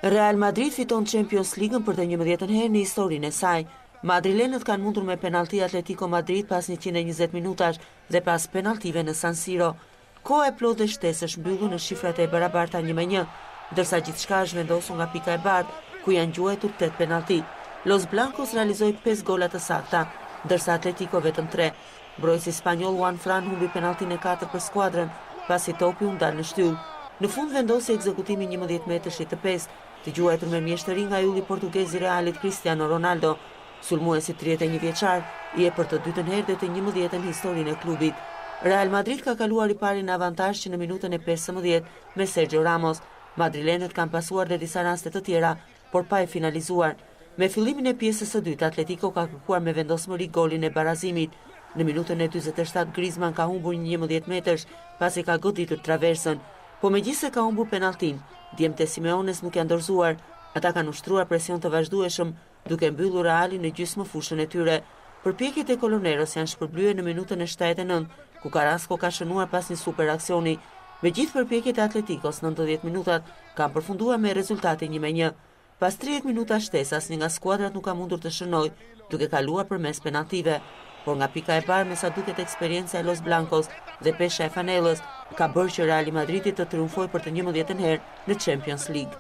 Real Madrid fiton Champions League për të 11 herë në historinë e saj. Madrilenët kanë mundur me penalti Atletico Madrid pas 120 minutash dhe pas penaltive në San Siro. Koha e plotë dhe shtesësh mbyllu në shifrat e barabarta 1-1, ndërsa gjithçka është vendosur nga pika e bardhë, ku janë gjuajtur 8 penalti. Los Blancos realizoi 5 gola të sakta, ndërsa Atletico vetëm 3. Mbrojtësi spanjoll Juan Fran humbi penaltin e 4 për skuadrën, pasi topi u ndal në shtyllë. Në fund vendosi ekzekutimin 11 metrësh të pestë, të gjuajtur me mjeshtëri nga ylli portugez i Realit Cristiano Ronaldo. Sulmuesi 31 vjeçar i e për të dytën herë dhe të 11 në historinë e klubit. Real Madrid ka kaluar i pari në avantazh që në minutën e 15 me Sergio Ramos. Madrilenët kanë pasuar dhe disa raste të tjera, por pa e finalizuar. Me fillimin e pjesës së dytë, Atletico ka kërkuar me vendosmëri golin e barazimit. Në minutën e 47 Griezmann ka humbur një 11 metrësh pasi ka goditur traversën. Po megjithse ka humbur penaltin, djemtë e Simeones nuk janë dorëzuar. Ata kanë ushtruar presion të vazhdueshëm, duke mbyllur Realin në gjysmë fushën e tyre. Përpjekjet e Coloneros janë shpërblyer në minutën e 79, ku Carrasco ka shënuar pas një super aksioni. Me gjithë përpjekjet e Atleticos, 90 minutat kanë përfunduar me rezultatin 1-1. Pas 30 minuta shtesë, asnjë nga skuadrat nuk ka mundur të shënojë, duke kaluar përmes penaltive. Por nga pika e parë, me sa duket eksperienca e Los Blancos dhe pesha e fanellës, ka bërë që Real Madridi të triumfojë për të 11 herë në Champions League.